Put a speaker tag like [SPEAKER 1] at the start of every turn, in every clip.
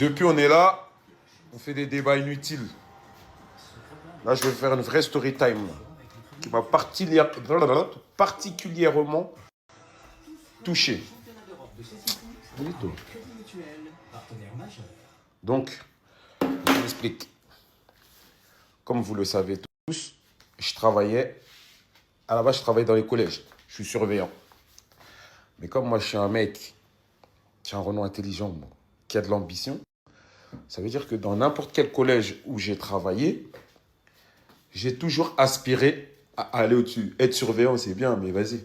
[SPEAKER 1] Depuis, on est là, on fait des débats inutiles. Là, je vais faire une vraie story time qui m'a particulièrement touché. Donc, je vous explique. Comme vous le savez tous, à la base, je travaillais dans les collèges. Je suis surveillant. Mais comme moi, je suis un mec qui a un renom intelligent, qui a de l'ambition, ça veut dire que dans n'importe quel collège où j'ai travaillé, j'ai toujours aspiré à aller au-dessus. Être surveillant, c'est bien, mais vas-y.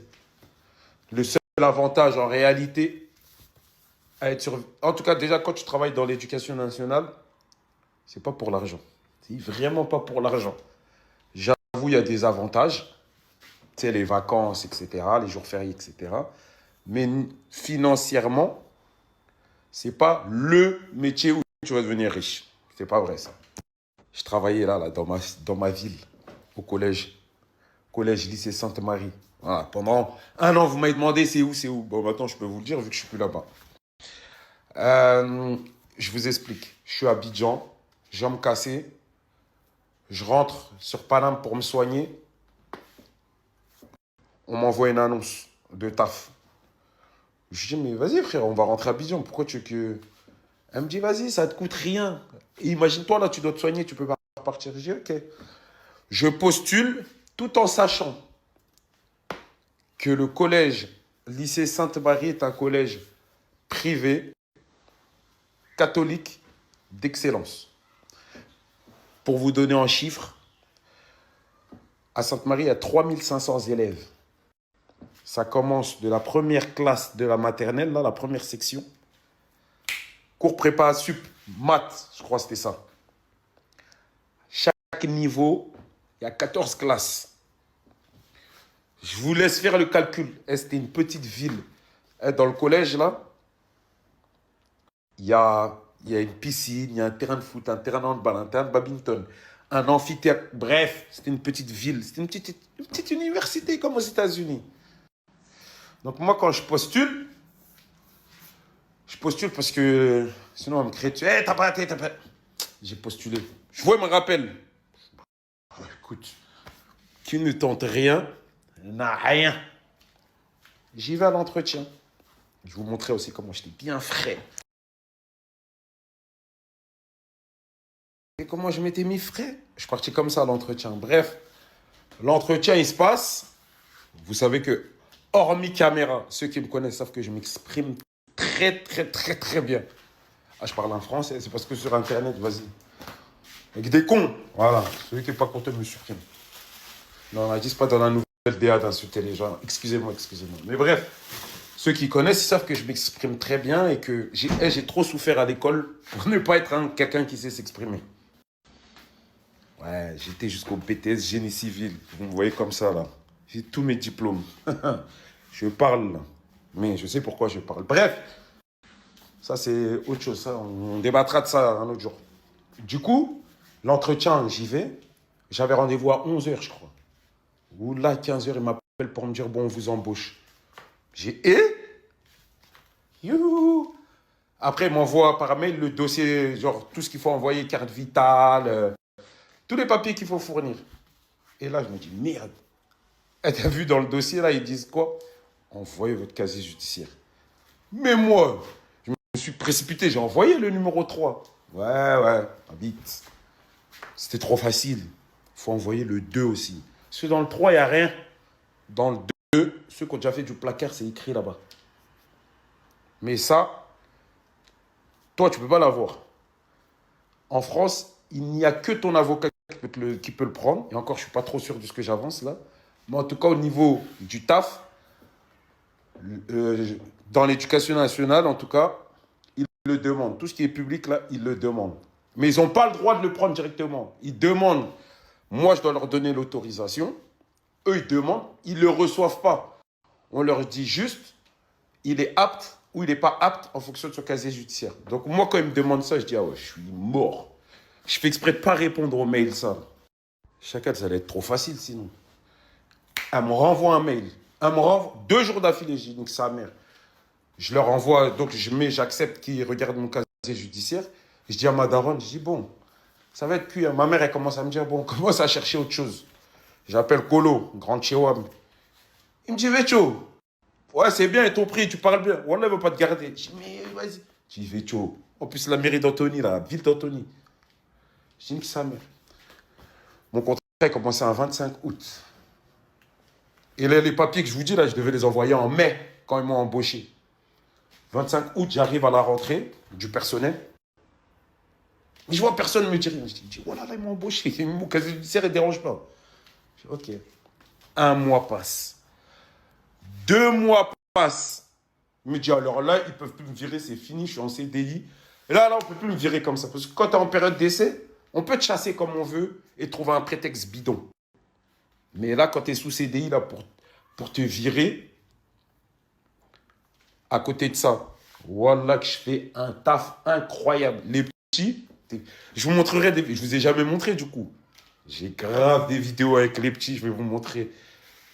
[SPEAKER 1] Le seul avantage en réalité à être surveillant, en tout cas déjà quand tu travailles dans l'éducation nationale, c'est pas pour l'argent. C'est vraiment pas pour l'argent. J'avoue, il y a des avantages, tu sais, les vacances, etc., les jours fériés, etc. Mais financièrement, c'est pas le métier où tu vas devenir riche. C'est pas vrai ça. Je travaillais là dans ma ville, au collège lycée Sainte-Marie. Voilà. Pendant un an, vous m'avez demandé c'est où. Bon, maintenant, je peux vous le dire vu que je suis plus là-bas. Je vous explique. Je suis à Abidjan, jambes cassées. Je rentre sur Paname pour me soigner. On m'envoie une annonce de taf. Je dis, mais vas-y, frère, on va rentrer à Abidjan. Pourquoi tu veux que. Elle me dit, vas-y, ça te coûte rien. Et imagine-toi, là, tu dois te soigner, tu peux pas partir. Je dis, ok. Je postule tout en sachant que le collège lycée Sainte-Marie est un collège privé, catholique, d'excellence. Pour vous donner un chiffre, à Sainte-Marie, il y a 3500 élèves. Ça commence de la première classe de la maternelle, là, la première section. Cours prépa, sup, maths, je crois que c'était ça. Chaque niveau, il y a 14 classes. Je vous laisse faire le calcul. C'était une petite ville. Dans le collège, là, il y a une piscine, il y a un terrain de foot, un terrain de handball, un terrain de badminton, un amphithéâtre. Bref, c'était une petite ville. C'était une petite université comme aux États-Unis. Donc moi, quand je postule parce que sinon, on me crée dessus. Hey, t'as pas. J'ai postulé. Je vois, il me rappelle. Oh, écoute, qui ne tente rien n'a rien. J'y vais à l'entretien. Je vous montrais aussi comment j'étais bien frais. Et comment je m'étais mis frais. Je suis parti comme ça à l'entretien. Bref, l'entretien, il se passe. Vous savez que, hormis caméra, ceux qui me connaissent savent que je m'exprime très, très, très, très bien. Ah, je parle en français, c'est parce que sur Internet, vas-y. Avec des cons, voilà. Celui qui n'est pas content me supprime. Non, on a dit, c'est pas dans la nouvelle DA d'insulter les gens. Excusez-moi. Mais bref, ceux qui connaissent, ils savent que je m'exprime très bien et que j'ai trop souffert à l'école pour ne pas être quelqu'un qui sait s'exprimer. Ouais, j'étais jusqu'au BTS génie civil. Vous me voyez comme ça, là. J'ai tous mes diplômes. Je parle, là. Mais je sais pourquoi je parle. Bref, ça, c'est autre chose. Ça, on débattra de ça un autre jour. Du coup, l'entretien, j'y vais. J'avais rendez-vous à 11h, je crois. Ou là, 15h, il m'appelle pour me dire, bon, on vous embauche. J'ai, youhou. Après, il m'envoie par mail le dossier, genre tout ce qu'il faut envoyer, carte vitale, tous les papiers qu'il faut fournir. Et là, je me dis, merde. Et t'as vu dans le dossier, là, ils disent quoi? Envoyez votre casier judiciaire. Mais moi, je me suis précipité, j'ai envoyé le numéro 3. Ouais, vite. C'était trop facile. Il faut envoyer le 2 aussi. Parce que dans le 3, il n'y a rien. Dans le 2, ceux qui ont déjà fait du placard, c'est écrit là-bas. Mais ça, toi, tu ne peux pas l'avoir. En France, il n'y a que ton avocat qui peut le prendre. Et encore, je ne suis pas trop sûr de ce que j'avance là. Mais en tout cas, au niveau du taf, dans l'éducation nationale, en tout cas, ils le demandent. Tout ce qui est public, là, ils le demandent. Mais ils n'ont pas le droit de le prendre directement. Ils demandent. Moi, je dois leur donner l'autorisation. Eux, ils demandent. Ils ne le reçoivent pas. On leur dit juste, il est apte ou il n'est pas apte en fonction de son casier judiciaire. Donc, moi, quand ils me demandent ça, je dis, ah ouais, je suis mort. Je fais exprès de ne pas répondre aux mails, ça. Chacun, ça allait être trop facile sinon. Elle me renvoie un mail. Elle me renvoie 2 jours d'affilée, donc sa mère. Je leur envoie, donc j'accepte qu'ils regardent mon casier judiciaire. Je dis à ma daronne, je dis, bon, ça va être cuit. Hein. Ma mère, elle commence à me dire, bon, on commence à chercher autre chose. J'appelle Kolo, grand Chewam. Il me dit, Vecho, ouais, c'est bien, et ton prix, tu parles bien. On ne veut pas te garder. Je dis, mais vas-y. Je dis, Vecho. En plus, la mairie d'Antony, la ville d'Antony. Je dis, que sa mère. Mon contrat a commencé un 25 août. Et là, les papiers que je vous dis, là, je devais les envoyer en mai, quand ils m'ont embauché. 25 août, j'arrive à la rentrée du personnel. Mais je vois personne me dire. Je dis, voilà, là, ils m'ont embauché. Mon casier judiciaire, il ne dérange pas. Je dis, ok. Un mois passe. 2 mois passent. Il me dit, alors là, ils ne peuvent plus me virer, c'est fini, je suis en CDI. Et là, on ne peut plus me virer comme ça. Parce que quand tu es en période d'essai, on peut te chasser comme on veut et trouver un prétexte bidon. Mais là, quand tu es sous CDI, là, pour te virer, à côté de ça, voilà que je fais un taf incroyable. Les petits, je vous montrerai je vous ai jamais montré du coup. J'ai grave des vidéos avec les petits, je vais vous montrer.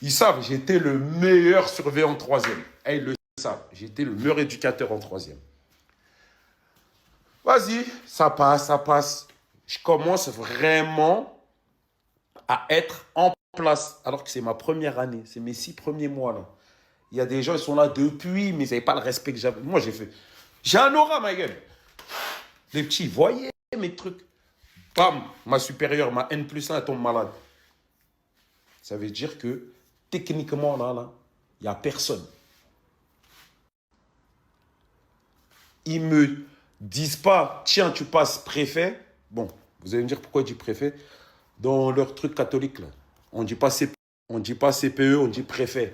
[SPEAKER 1] Ils savent, j'étais le meilleur surveillant en troisième. Et ils le savent, j'étais le meilleur éducateur en troisième. Vas-y, ça passe, ça passe. Je commence vraiment à être en place, alors que c'est ma première année, c'est mes 6 premiers mois là. Il y a des gens, ils sont là depuis, mais ils n'avaient pas le respect que j'avais. Moi, j'ai un aura, ma gueule. Les petits, voyez mes trucs. Bam, ma supérieure, ma N+1, elle tombe malade. Ça veut dire que, techniquement, là, il n'y a personne. Ils me disent pas, tiens, tu passes préfet. Bon, vous allez me dire pourquoi je dis préfet. Dans leur truc catholique, là, on ne dit pas CPE, on dit pas CPE, on dit préfet.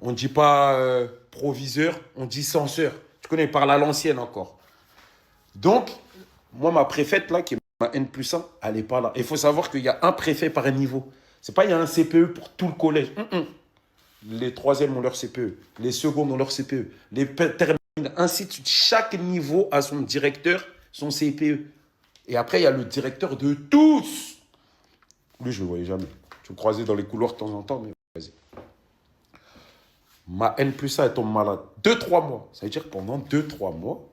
[SPEAKER 1] On ne dit pas proviseur, on dit censeur. Tu connais, il parle à l'ancienne encore. Donc, moi, ma préfète, là, qui est ma N+1, elle n'est pas là. Il faut savoir qu'il y a un préfet par niveau. Ce n'est pas il y a un CPE pour tout le collège. Les troisièmes ont leur CPE. Les secondes ont leur CPE. Les terminales, ainsi de suite. Chaque niveau a son directeur, son CPE. Et après, il y a le directeur de tous. Lui, je ne le voyais jamais. Je le croisais dans les couloirs de temps en temps, mais vas-y. Ma N+1, elle tombe malade. 2-3 mois. Ça veut dire que pendant 2-3 mois,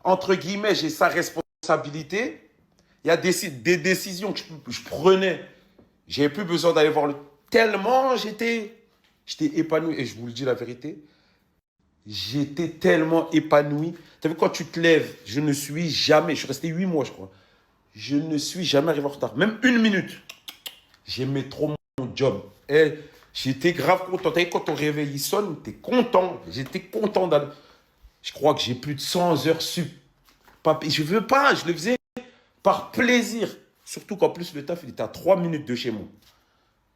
[SPEAKER 1] entre guillemets, j'ai sa responsabilité. Il y a des décisions que je prenais. Je n'avais plus besoin d'aller voir tellement j'étais épanoui. Et je vous le dis la vérité, j'étais tellement épanoui. Tu as vu, quand tu te lèves, je suis resté 8 mois, je crois. Je ne suis jamais arrivé en retard. Même 1 minute. J'aimais trop mon job. Et j'étais grave content. Quand ton réveil sonne, tu es content. J'étais content d'aller. Je crois que j'ai plus de 100 heures sup. Je veux pas, je le faisais par plaisir. Surtout qu'en plus, le taf, il était à 3 minutes de chez moi.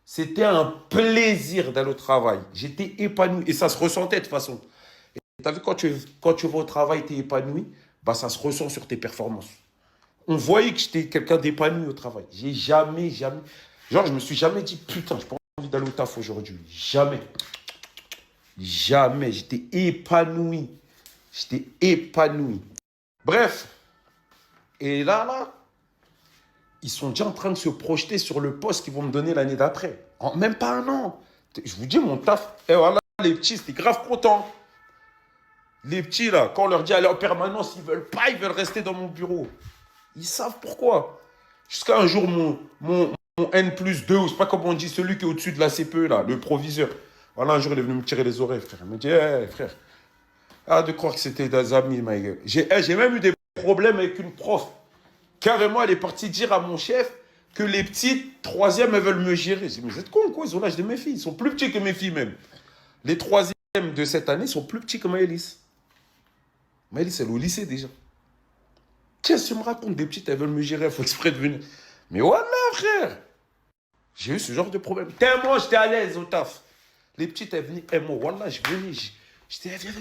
[SPEAKER 1] C'était un plaisir d'aller au travail. J'étais épanoui. Et ça se ressentait de toute façon. Et tu as vu, quand tu vas au travail, tu es épanoui, bah, ça se ressent sur tes performances. On voyait que j'étais quelqu'un d'épanoui au travail. J'ai jamais. Genre, je me suis jamais dit, putain, j'ai pas envie d'aller au taf aujourd'hui. Jamais. Jamais. J'étais épanoui. Bref. Et là, ils sont déjà en train de se projeter sur le poste qu'ils vont me donner l'année d'après. En même pas un an. Je vous dis, mon taf. Et voilà, les petits, c'était grave content. Les petits, là, quand on leur dit aller en permanence, ils veulent pas, ils veulent rester dans mon bureau. Ils savent pourquoi. Jusqu'à un jour, mon N+2, ou je sais pas comment on dit, celui qui est au-dessus de la CPE, là, le proviseur. Voilà, un jour, il est venu me tirer les oreilles, frère. Il me dit, hey, frère, de croire que c'était des amis, ma gueule. J'ai même eu des problèmes avec une prof. Carrément, elle est partie dire à mon chef que les petites troisièmes, elles veulent me gérer. J'ai dit, mais vous êtes con, quoi, ils ont l'âge de mes filles. Ils sont plus petits que mes filles, même. Les troisièmes de cette année sont plus petits que Maëlys. Maëlys, elle est au lycée, déjà. Qu'est-ce que tu me racontes? Des petites, elles veulent me gérer, il faut exprès de venir. Mais voilà, frère. J'ai eu ce genre de problème. Tellement j'étais à l'aise au taf. Les petites, elles venaient. Moi, voilà, je venais. J'étais, viens.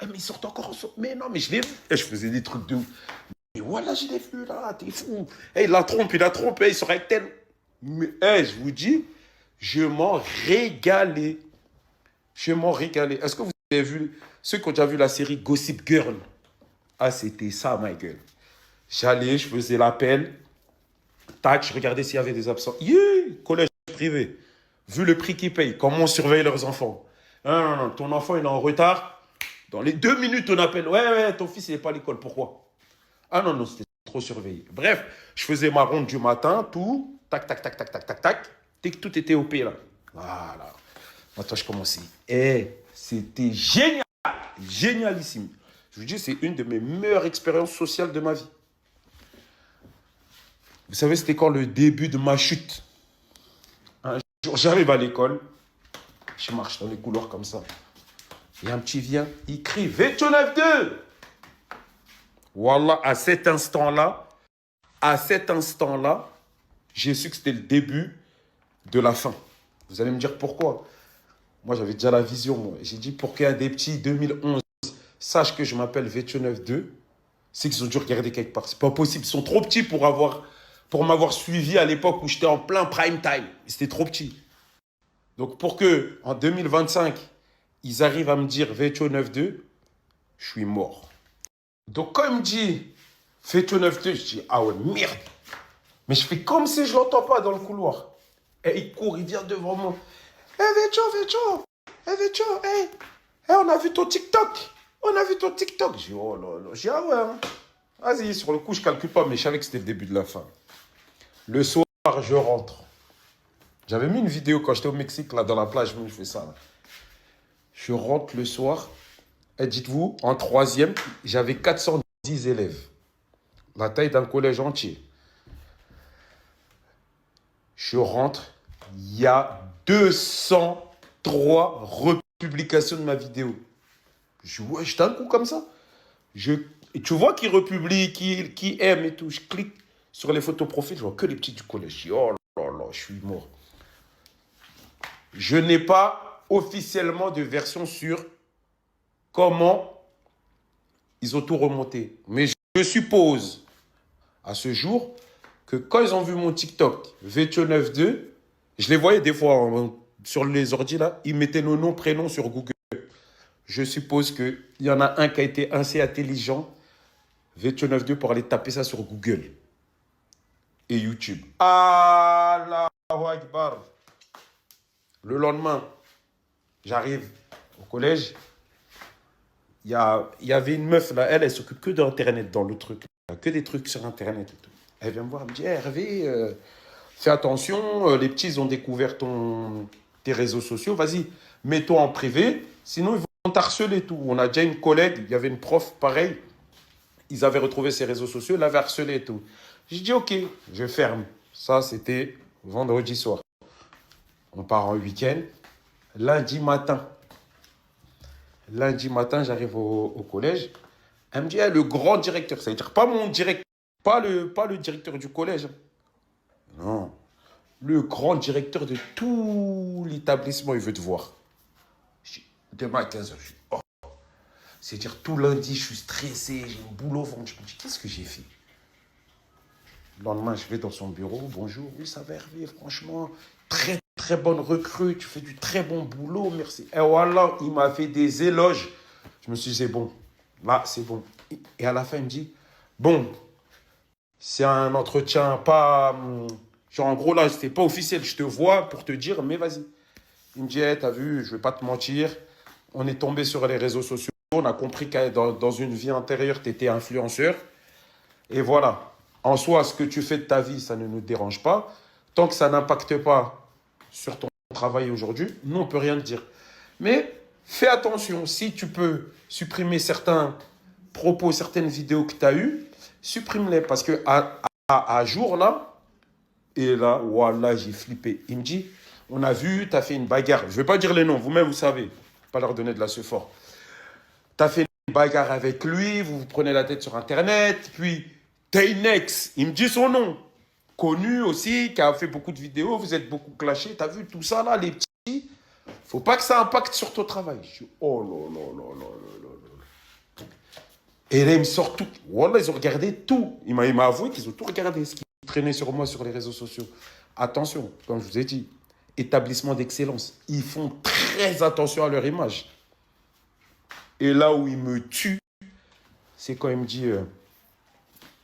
[SPEAKER 1] Mais ils sortent encore ensemble. Mais non, mais je l'ai vu. Et je faisais des trucs de ouf. Mais voilà, je l'ai vu là, t'es fou. Il la trompe, il sort avec tel. Mais je vous dis, je m'en régalais. Est-ce que vous avez vu, ceux qui ont déjà vu la série Gossip Girl? Ah, c'était ça, ma gueule. J'allais, je faisais l'appel. Tac, je regardais s'il y avait des absents. Collège privé. Vu le prix qu'ils payent, comment on surveille leurs enfants. Non, ton enfant, il est en retard. Dans les 2 minutes, on appelle. Ouais, ouais, ton fils, il n'est pas à l'école. Pourquoi? Ah non, non, c'était trop surveillé. Bref, je faisais ma ronde du matin, tout. Tac, tac, tac, tac, tac, tac, tac. Dès que tout était OP, là. Voilà. Maintenant, je commençais. Et c'était génial. Génialissime. Je vous dis, c'est une de mes meilleures expériences sociales de ma vie. Vous savez, c'était quand le début de ma chute. Un jour, j'arrive à l'école. Je marche dans les couloirs comme ça. Et un petit vient, il crie V92. Wallah, à cet instant-là, j'ai su que c'était le début de la fin. Vous allez me dire pourquoi? Moi, j'avais déjà la vision. Moi. J'ai dit, pour qu'un des petits 2011 sache que je m'appelle V92, c'est qu'ils ont dû regarder quelque part. C'est pas possible. Ils sont trop petits pour m'avoir suivi à l'époque où j'étais en plein prime time. C'était trop petit. Donc, pour que en 2025, ils arrivent à me dire V92, je suis mort. Donc, quand il me dit V92, je dis, ah ouais, merde. Mais je fais comme si je l'entends pas dans le couloir. Et il court, il vient devant moi. Eh, Vecho, on a vu ton TikTok. J'ai dit, oh là là. J'ai dit, ah ouais. Hein. Vas-y, sur le coup, je calcule pas, mais je savais que c'était le début de la fin. Le soir, je rentre. J'avais mis une vidéo quand j'étais au Mexique, là, dans la plage, je fais ça. Là. Je rentre le soir. Et dites-vous, en troisième, j'avais 410 élèves. La taille d'un collège entier. Je rentre, il y a 203 republications de ma vidéo. Je dis, ouais, j'étais un coup comme ça. Et tu vois qui republie, qui aime et tout. Je clique sur les photos profil, je vois que les petits du collège. Je dis, oh là là, je suis mort. Je n'ai pas officiellement de version sur comment ils ont tout remonté. Mais je suppose, à ce jour, que quand ils ont vu mon TikTok, V92, je les voyais des fois sur les ordi là, ils mettaient nos noms, prénoms sur Google. Je suppose qu'il y en a un qui a été assez intelligent, V92, pour aller taper ça sur Google et YouTube. Allahu Akbar. Le lendemain, j'arrive au collège. Il y avait une meuf là, elle s'occupe que d'Internet dans le truc. Que des trucs sur Internet et tout. Elle vient me voir, elle me dit, hey, Hervé, fais attention, les petits ils ont découvert tes réseaux sociaux, vas-y, mets-toi en privé, sinon ils vont t'harceler et tout. On a déjà une collègue, il y avait une prof pareil, ils avaient retrouvé ses réseaux sociaux, elle l'avait harcelé et tout. J'ai dit, ok, je ferme. Ça, c'était vendredi soir. On part en week-end. Lundi matin, j'arrive au collège. Elle me dit, hey, le grand directeur, ça veut dire pas mon directeur, pas le directeur du collège. Non. Le grand directeur de tout l'établissement, il veut te voir. Demain à 15h, je dis, oh. C'est-à-dire tout lundi, je suis stressé, j'ai un boulot au ventre. Je me dis, qu'est-ce que j'ai fait? Le lendemain, je vais dans son bureau. Bonjour, oui, ça va Hervé, franchement. Très, très bonne recrue, tu fais du très bon boulot, merci. Et voilà, il m'a fait des éloges. Je me suis dit, c'est bon. Là, c'est bon. Et à la fin, il me dit, bon, c'est un entretien pas... Genre, en gros, là, c'était pas officiel. Je te vois pour te dire, mais vas-y. Il me dit, hey, t'as vu, je vais pas te mentir. On est tombé sur les réseaux sociaux. On a compris que dans une vie antérieure, tu étais influenceur. Et voilà. En soi, ce que tu fais de ta vie, ça ne nous dérange pas. Tant que ça n'impacte pas sur ton travail aujourd'hui, nous, on ne peut rien te dire. Mais fais attention. Si tu peux supprimer certains propos, certaines vidéos que tu as eues, supprime-les. Parce qu'à jour, là, et là, voilà, j'ai flippé. Il me dit, on a vu, tu as fait une bagarre. Je ne vais pas dire les noms, vous-même, vous savez. Pas leur donner de la sephore. Tu as fait une bagarre avec lui, vous vous prenez la tête sur Internet, puis tu as une ex, il me dit son nom, connu aussi, qui a fait beaucoup de vidéos, vous êtes beaucoup clashés, tu as vu tout ça là, les petits, faut pas que ça impacte sur ton travail. Je dis, oh là là là là là là. Et là, il me sort tout. Voilà, ils ont regardé tout. Il m'a avoué qu'ils ont tout regardé, ce qui traînait sur moi sur les réseaux sociaux. Attention, comme je vous ai dit, établissement d'excellence. Ils font très attention à leur image. Et là où il me tue, c'est quand il me dit,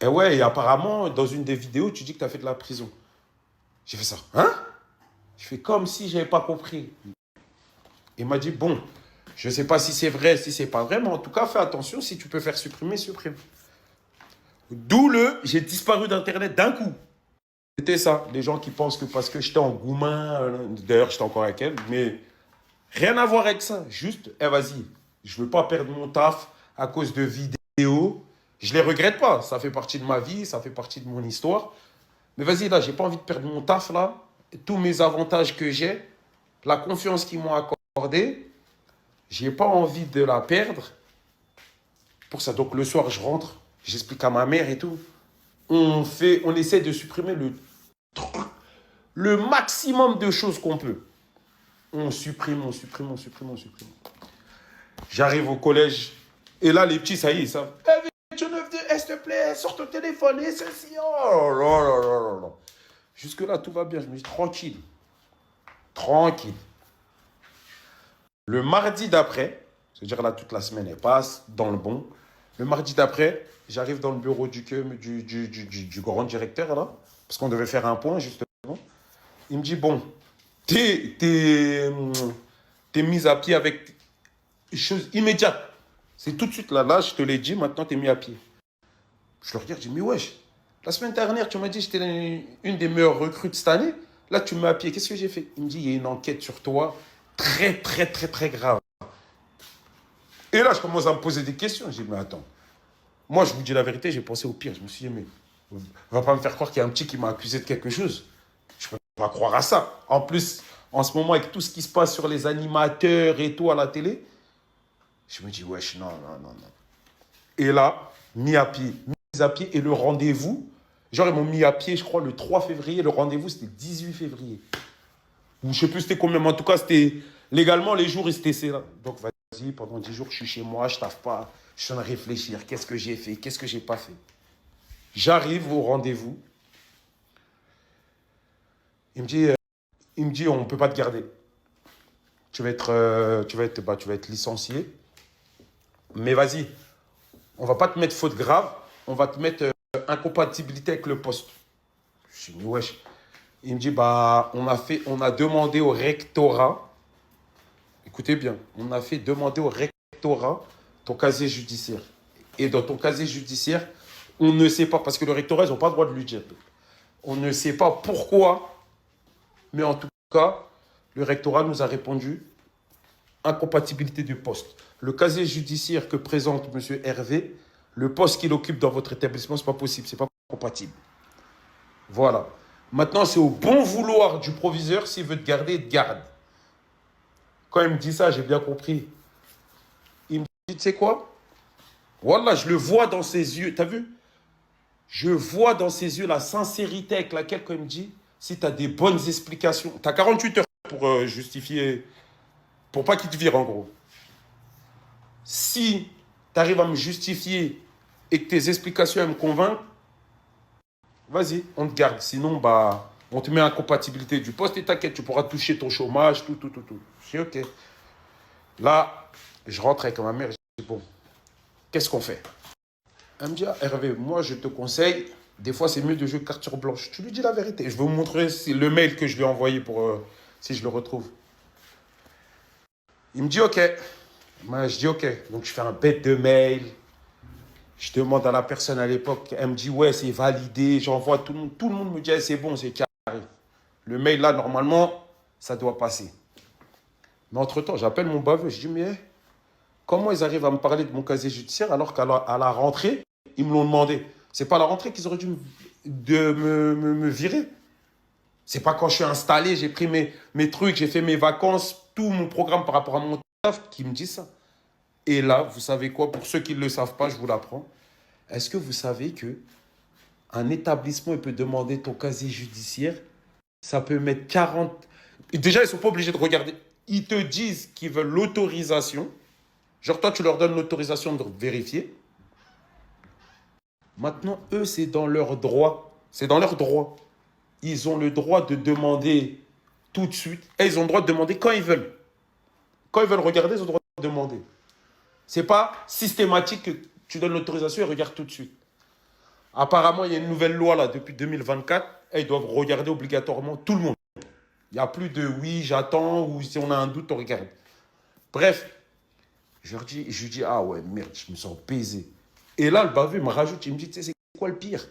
[SPEAKER 1] eh ouais, et apparemment, dans une des vidéos, tu dis que tu as fait de la prison. J'ai fait ça. Hein? Je fais comme si je n'avais pas compris. Il m'a dit, bon, Je ne sais pas si c'est vrai, si c'est pas vrai, mais en tout cas, fais attention. Si tu peux faire supprimer, supprime. D'où j'ai disparu d'Internet d'un coup. C'était ça. Les gens qui pensent que parce que j'étais en Goumin, d'ailleurs, j'étais encore avec elle, mais rien à voir avec ça. Juste, vas-y, je ne veux pas perdre mon taf à cause de vidéos. Je ne les regrette pas. Ça fait partie de ma vie, ça fait partie de mon histoire. Mais vas-y, là, j'ai pas envie de perdre mon taf, là. Tous mes avantages que j'ai, la confiance qu'ils m'ont accordée, j'ai pas envie de la perdre. Pour ça, donc le soir, je rentre, j'explique à ma mère et tout. On essaie de supprimer le maximum de choses qu'on peut. On supprime, on supprime, on supprime, on supprime. J'arrive au collège, et là, les petits, ça y est, ça. Eh, 29 s'il te plaît, sors ton téléphone, et ceci. Oh là là là là. Jusque-là, tout va bien. Je me dis, tranquille. Tranquille. Le mardi d'après, c'est-à-dire là, toute la semaine, elle passe dans le bon. Le mardi d'après, j'arrive dans le bureau du grand directeur, là, parce qu'on devait faire un point, justement. Il me dit, bon, t'es mis à pied avec chose immédiate. C'est tout de suite là, je te l'ai dit, maintenant t'es mis à pied. Je le regarde, je dis, mais wesh, la semaine dernière, tu m'as dit que j'étais une des meilleures recrues de cette année. Là, tu me mets à pied. Qu'est-ce que j'ai fait? Il me dit, il y a une enquête sur toi très, très, très, très grave. Et là, je commence à me poser des questions. Je dis, mais attends. Moi, je vous dis la vérité, j'ai pensé au pire. Je me suis dit, mais on va pas me faire croire qu'il y a un petit qui m'a accusé de quelque chose. Je peux pas croire à ça. En plus, en ce moment, avec tout ce qui se passe sur les animateurs et tout à la télé, je me dis, wesh, non, non, non, non. Et là, mis à pied. Et le rendez-vous, genre, ils m'ont mis à pied, je crois, le 3 février. Le rendez-vous, c'était 18 février. Ou je sais plus c'était combien, mais en tout cas, c'était légalement, les jours, ils étaient là. Donc, vas-y, pendant 10 jours, je suis chez moi, je taffe pas. Je suis en train de réfléchir. Qu'est-ce que j'ai fait? Qu'est-ce que j'ai pas fait? J'arrive au rendez-vous. Il me dit, on ne peut pas te garder. Tu vas être licencié. Mais vas-y, on va pas te mettre faute grave. On va te mettre incompatibilité avec le poste. Je dis, wesh. Il me dit, bah, on a demandé au rectorat. Écoutez bien, on a fait demander au rectorat ton casier judiciaire. Et dans ton casier judiciaire, on ne sait pas, parce que le rectorat, ils n'ont pas le droit de lui dire. On ne sait pas pourquoi, mais en tout cas, le rectorat nous a répondu incompatibilité du poste. Le casier judiciaire que présente M. Hervé, le poste qu'il occupe dans votre établissement, ce n'est pas possible, ce n'est pas compatible. Voilà. Maintenant, c'est au bon vouloir du proviseur, s'il veut te garder, il te garde. Quand il me dit ça, j'ai bien compris. Il me dit, tu sais quoi? Voilà, je le vois dans ses yeux. T'as vu? Je vois dans ses yeux la sincérité avec laquelle, quand il me dit, si tu as des bonnes explications, tu as 48 heures pour justifier, pour pas qu'il te vire en gros. Si tu arrives à me justifier et que tes explications me convainquent, vas-y, on te garde. Sinon, bah, on te met en compatibilité du poste et t'inquiète, tu pourras toucher ton chômage, tout. Je dis, ok. Là, je rentre avec ma mère, je dis, bon, qu'est-ce qu'on fait? Elle me dit, ah, Hervé, moi, je te conseille, des fois, c'est mieux de jouer carte sur blanche. Tu lui dis la vérité. Je vais vous montrer le mail que je lui ai envoyé pour, si je le retrouve. Il me dit, ok. Moi, je dis, ok. Donc, je fais un bête de mail. Je demande à la personne à l'époque. Elle me dit, ouais, c'est validé. J'envoie tout le monde. Tout le monde me dit, c'est bon, c'est carré. Le mail, là, normalement, ça doit passer. Mais entre-temps, j'appelle mon baveux. Je dis, mais comment ils arrivent à me parler de mon casier judiciaire alors qu'à la rentrée, ils me l'ont demandé. C'est pas à la rentrée qu'ils auraient dû me virer. C'est pas quand je suis installé, j'ai pris mes trucs, j'ai fait mes vacances, tout mon programme par rapport à mon taf qui me dit ça. Et là, vous savez quoi? Pour ceux qui ne le savent pas, je vous l'apprends. Est-ce que vous savez que un établissement il peut demander ton casier judiciaire? Ça peut mettre 40... Déjà, ils ne sont pas obligés de regarder. Ils te disent qu'ils veulent l'autorisation. Genre, toi, tu leur donnes l'autorisation de vérifier. Maintenant, eux, c'est dans leur droit. C'est dans leur droit. Ils ont le droit de demander tout de suite. Et ils ont le droit de demander quand ils veulent. Quand ils veulent regarder, ils ont le droit de demander. Ce n'est pas systématique que tu donnes l'autorisation et regardes tout de suite. Apparemment, il y a une nouvelle loi là depuis 2024. Et ils doivent regarder obligatoirement tout le monde. Il n'y a plus de oui, j'attends ou si on a un doute, on regarde. Bref, Je lui dis, ah ouais, merde, je me sens baisé. Et là, le baveux me rajoute, il me dit, tu sais, c'est quoi le pire?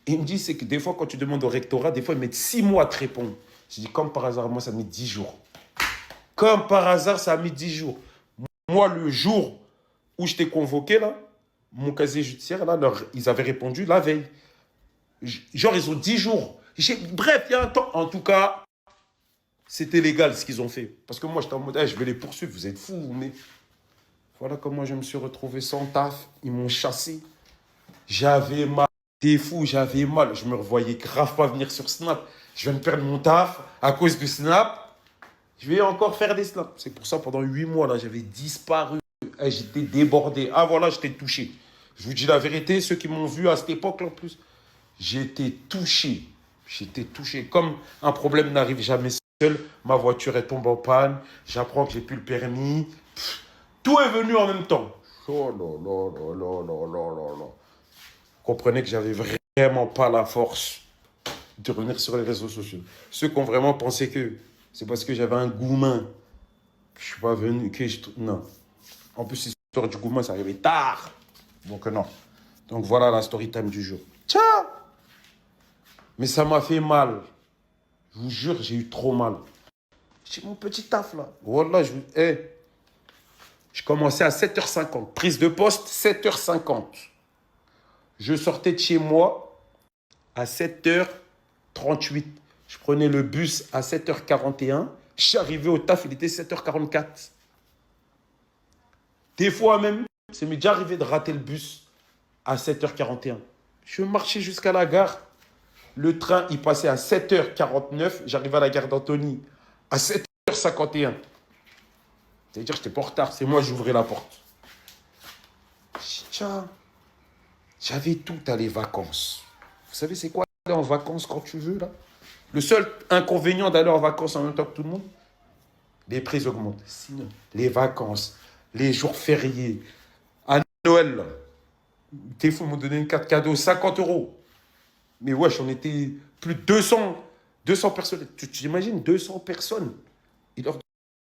[SPEAKER 1] Il me dit, c'est que des fois, quand tu demandes au rectorat, des fois, ils mettent 6 mois à te répondre. Je dis, comme par hasard, moi, ça met 10 jours. Comme par hasard, ça a mis 10 jours. Moi, le jour où je t'ai convoqué, là, mon casier judiciaire, là, ils avaient répondu la veille. Genre, ils ont 10 jours. Bref, il y a un temps. En tout cas, c'était légal ce qu'ils ont fait. Parce que moi, j'étais en mode, je vais les poursuivre, vous êtes fous. Mais voilà comment je me suis retrouvé sans taf. Ils m'ont chassé. J'avais mal. T'es fou, j'avais mal. Je me revoyais grave pas venir sur Snap. Je viens de perdre mon taf à cause du Snap. Je vais encore faire des snaps. C'est pour ça, pendant 8 mois, là, j'avais disparu. J'étais débordé. Ah, voilà, j'étais touché. Je vous dis la vérité, ceux qui m'ont vu à cette époque, là, en plus, j'étais touché. J'étais touché. Comme un problème n'arrive jamais seul, ma voiture est tombée en panne, j'apprends que j'ai plus le permis. Tout est venu en même temps. Oh là là là là là là là. Comprenez que j'avais vraiment pas la force de revenir sur les réseaux sociaux. Ceux qui ont vraiment pensé que c'est parce que j'avais un goumin que je suis pas venu, non. En plus, l'histoire du goumin, ça arrivait tard. Donc non. Donc voilà la story time du jour. Tiens! Mais ça m'a fait mal. Je vous jure, j'ai eu trop mal. J'ai mon petit taf là. Voilà, je commençais à 7h50. Prise de poste, 7h50. Je sortais de chez moi à 7h38. Je prenais le bus à 7h41. Je suis arrivé au taf, il était 7h44. Des fois même, c'est m'est déjà arrivé de rater le bus à 7h41. Je marchais jusqu'à la gare. Le train, il passait à 7h49. J'arrivais à la gare d'Antony à 7h51. C'est-à-dire que j'étais pas en retard. C'est moi, j'ouvrais la porte. Tiens, j'avais tout à les vacances. Vous savez, c'est quoi aller en vacances quand tu veux, là? Le seul inconvénient d'aller en vacances en même temps que tout le monde, les prix augmentent. Sinon, les vacances, les jours fériés, à Noël, là, t'es fou, ils m'ont donné une carte cadeau, 50 euros. Mais wesh, on était plus de 200 personnes. Tu t'imagines, 200 personnes. Ils leur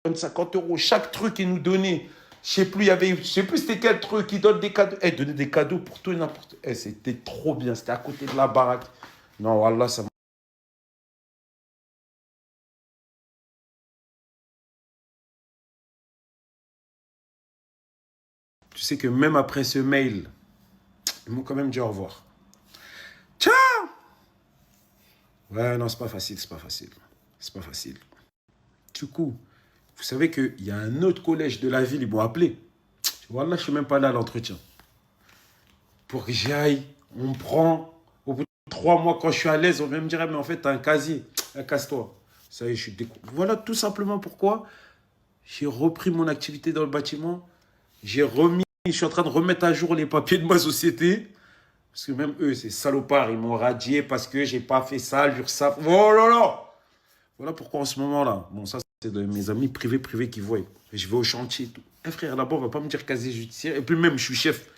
[SPEAKER 1] donnent 50 euros. Chaque truc qu'ils nous donnaient, je sais plus, je sais plus c'était quel truc, ils donnent des cadeaux. Donner des cadeaux pour tout et n'importe. C'était trop bien, c'était à côté de la baraque. Non, voilà, ça m'a... Tu sais que même après ce mail, ils m'ont quand même dit au revoir. Ciao! Ouais, non, c'est pas facile, c'est pas facile. C'est pas facile. Du coup, vous savez qu'il y a un autre collège de la ville, ils m'ont appelé. Voilà, je ne suis même pas allé à l'entretien. Pour que j'y aille, on me prend. Au bout de 3 mois, quand je suis à l'aise, on vient me dire, mais en fait, t'as un casier. Casse-toi. Ça y est, je suis découvert. Voilà tout simplement pourquoi j'ai repris mon activité dans le bâtiment. Je suis en train de remettre à jour les papiers de ma société. Parce que même eux, ces salopards, ils m'ont radié parce que j'ai pas fait ça, l'URSSAF. Oh là là! Voilà pourquoi en ce moment-là, bon, ça, c'est de mes amis privés qui voient. Je vais au chantier et tout. Eh frère, là-bas, on va pas me dire casier judiciaire. Et puis même, je suis chef.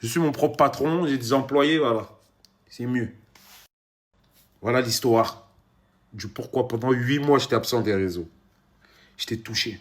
[SPEAKER 1] Je suis mon propre patron, j'ai des employés, voilà. C'est mieux. Voilà l'histoire du pourquoi pendant 8 mois, j'étais absent des réseaux. J'étais touché.